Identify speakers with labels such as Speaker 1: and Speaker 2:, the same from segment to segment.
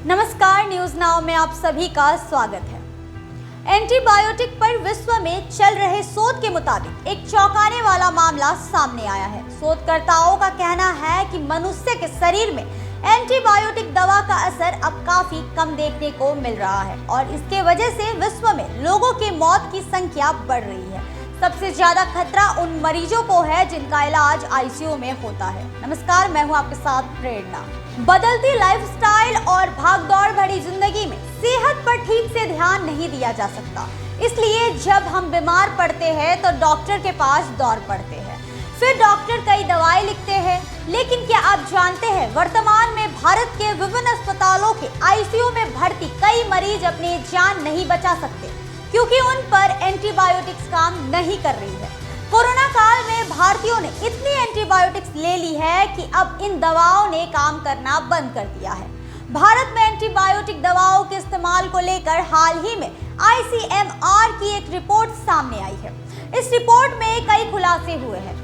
Speaker 1: नमस्कार, news now में आप सभी का स्वागत है। एंटीबायोटिक पर विश्व में चल रहे शोध के मुताबिक एक चौंकाने वाला मामला सामने आया है। शोधकर्ताओं का कहना है कि मनुष्य के शरीर में एंटीबायोटिक दवा का असर अब काफी कम देखने को मिल रहा है और इसके वजह से विश्व में लोगों की मौत की संख्या बढ़ रही है। सबसे ज्यादा खतरा उन मरीजों को है जिनका इलाज आईसीयू में होता है। नमस्कार, मैं हूं आपके साथ प्रेरणा। बदलती लाइफस्टाइल और भागदौड़ भरी जिंदगी में सेहत पर ठीक से ध्यान नहीं दिया जा सकता, इसलिए जब हम बीमार पड़ते हैं तो डॉक्टर के पास दौड़ पड़ते हैं। फिर डॉक्टर कई दवाएं लिखते हैं, लेकिन क्या आप जानते हैं वर्तमान में भारत के विभिन्न अस्पतालों के आईसीयू में भर्ती कई मरीज अपनी जान नहीं बचा सकते क्योंकि उन पर एंटीबायोटिक्स काम नहीं कर रही है। कोरोना काल में भारतीयों ने इतनी एंटीबायोटिक्स ले ली है कि अब इन दवाओं ने काम करना बंद कर दिया है। भारत में एंटीबायोटिक दवाओं के इस्तेमाल को लेकर हाल ही में आईसीएमआर की एक रिपोर्ट सामने आई है। इस रिपोर्ट में कई खुलासे हुए हैं।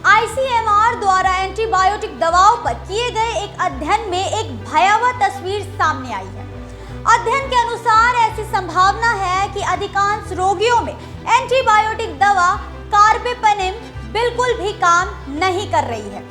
Speaker 1: आईसीएमआर द्वारा एंटीबायोटिक दवाओं पर किए गए एक अध्ययन में एक भयावह तस्वीर सामने आई है। अध्ययन के अनुसार ऐसी संभावना है कि अधिकांश रोगियों में एंटीबायोटिक दवा कार्बेपेनेम बिल्कुल भी काम नहीं कर रही है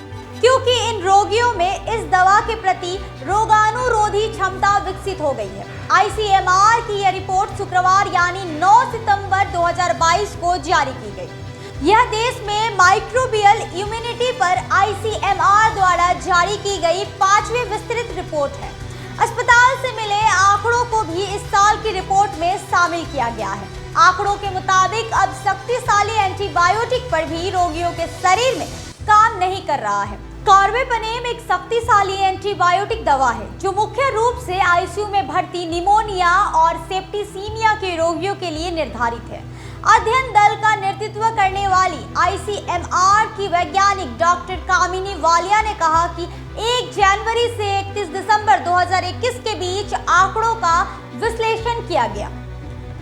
Speaker 1: क्योंकि इन रोगियों में इस दवा के प्रति रोगाणुरोधी क्षमता विकसित हो गई है। आईसीएमआर की यह रिपोर्ट शुक्रवार यानी 9 सितंबर 2022 को जारी की गई। यह देश में माइक्रोबियल इम्यूनिटी पर आईसीएमआर द्वारा जारी की गई 5वीं विस्तृत रिपोर्ट है। अस्पताल से मिले आंकड़ों को भी इस साल की रिपोर्ट में शामिल किया गया है। आंकड़ों के मुताबिक अब शक्तिशाली एंटीबायोटिक पर भी रोगियों के शरीर में काम नहीं कर रहा है। कार्बेपेनेम एक शक्तिशाली एंटीबायोटिक दवा है जो मुख्य रूप से आईसीयू में भर्ती निमोनिया और सेप्टिसीमिया के रोगियों के लिए निर्धारित है। अध्ययन दल का नेतृत्व करने वाली आईसीएमआर की वैज्ञानिक डॉक्टर कामिनी वालिया ने कहा कि 1 जनवरी से 31 दिसंबर 2021 के बीच आंकड़ों का विश्लेषण किया गया।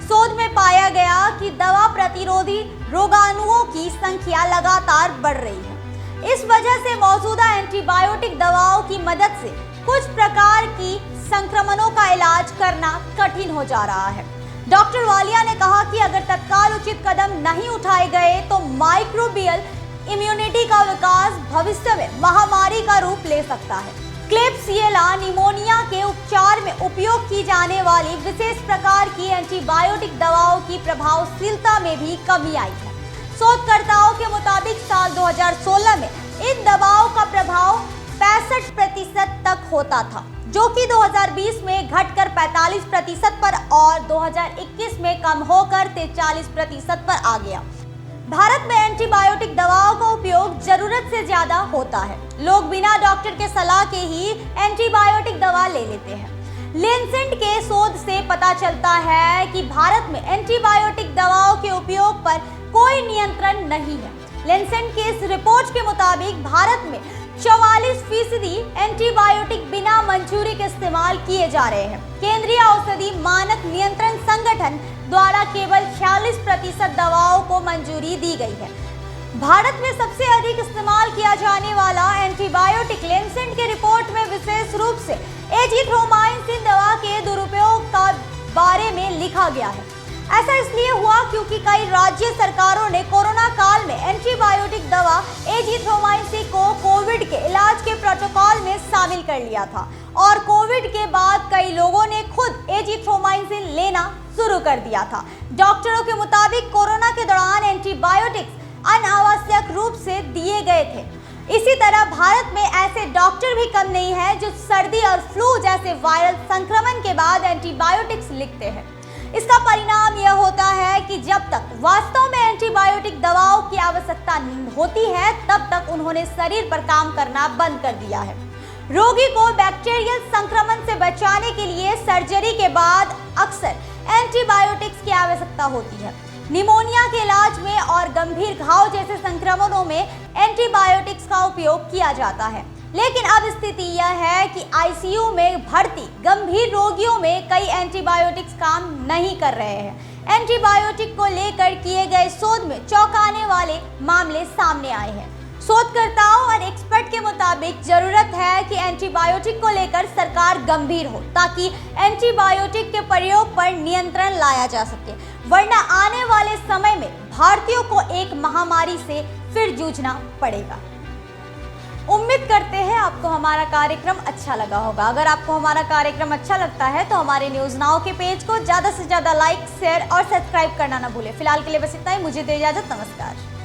Speaker 1: शोध में पाया गया कि दवा प्रतिरोधी रोगाणुओं की संख्या लगातार बढ़ रही है। इस वजह से मौजूदा एंटीबायोटिक दवाओं की मदद से कुछ प्रकार की संक्रमणों का इलाज करना कठिन हो जा रहा है। डॉक्टर वालिया ने कहा कि अगर तत्काल उचित कदम नहीं उठाए गए तो माइक्रोबियल इम्यूनिटी का विकास भविष्य में महामारी का रूप ले सकता है। क्लेब्सिएला निमोनिया के उपचार में उपयोग की जाने वाली विशेष प्रकार की एंटीबायोटिक दवाओं की प्रभावशीलता में भी कमी आई है। शोधकर्ताओं के मुताबिक साल 2016 में इन दवाओं का प्रभाव 65% तक होता था, जो कि 2020 में घटकर 45% पर और 2021 में कम होकर 43% पर आ गया। भारत में एंटीबायोटिक दवाओं का उपयोग जरूरत से ज्यादा होता है। लोग बिना डॉक्टर के सलाह के ही एंटीबायोटिक दवा ले लेते हैं। लेंसेट के शोध से पता चलता है कि भारत में एंटीबायोटिक दवाओं के उपयोग पर कोई नियंत्रण नहीं है। लेंसेट के इस रिपोर्ट के मुताबिक भारत में 44% एंटीबायोटिक बिना मंजूरी के इस्तेमाल किए जा रहे हैं। केंद्रीय औषधि मानक नियंत्रण संगठन द्वारा केवल 46% दवाओं को मंजूरी दी गई है। भारत में सबसे अधिक इस्तेमाल किया जाने वाला एंटीबायोटिक लेंसेट के रिपोर्ट में विशेष रूप से एजिथ्रोमाइसिन दवा के दुरुपयोग का बारे में लिखा गया है। ऐसा इसलिए हुआ क्योंकि कई राज्य सरकारों ने कोरोना काल में एंटीबायोटिक दवा एजिथ्रोमाइसिन को कोविड के इलाज के प्रोटोकॉल में शामिल कर लिया था और कोविड के बाद कई लोगों ने खुद एजिथ्रोमाइसिन लेना शुरू कर दिया था। डॉक्टरों के मुताबिक कोरोना के दौरान एंटीबायोटिक्स अनावश्यक रूप से दिए गए थे। इसी तरह भारत में ऐसे डॉक्टर भी कम नहीं है जो सर्दी और फ्लू जैसे वायरल संक्रमण के बाद एंटीबायोटिक्स लिखते हैं। इसका परिणाम यह होता है कि जब तक वास्तव में एंटीबायोटिक दवाओं की आवश्यकता होती है तब तक उन्होंने शरीर पर काम करना बंद कर दिया है। रोगी को बैक्टीरियल संक्रमण से बचाने के लिए सर्जरी के बाद अक्सर एंटीबायोटिक्स की आवश्यकता होती है। निमोनिया के इलाज में और गंभीर घाव जैसे संक्रमणों में एंटीबायोटिक्स का उपयोग किया जाता है। लेकिन अब स्थिति यह है कि आईसीयू में भर्ती गंभीर रोगियों में कई एंटीबायोटिक्स काम नहीं कर रहे हैं। एंटीबायोटिक को लेकर किए गए शोध में चौंकाने वाले मामले सामने आए हैं। शोधकर्ताओं और एक्सपर्ट के मुताबिक जरूरत है कि एंटीबायोटिक को लेकर सरकार गंभीर हो ताकि एंटीबायोटिक के प्रयोग पर नियंत्रण लाया जा सके, वरना आने वाले समय में भारतीयों को एक महामारी से फिर जूझना पड़ेगा। उम्मीद करते हैं आपको हमारा कार्यक्रम अच्छा लगा होगा। अगर आपको हमारा कार्यक्रम अच्छा लगता है तो हमारे न्यूज़ नाउ के पेज को ज़्यादा से ज़्यादा लाइक, शेयर और सब्सक्राइब करना ना भूलें। फिलहाल के लिए बस इतना ही। मुझे दे इजाज़त। नमस्कार।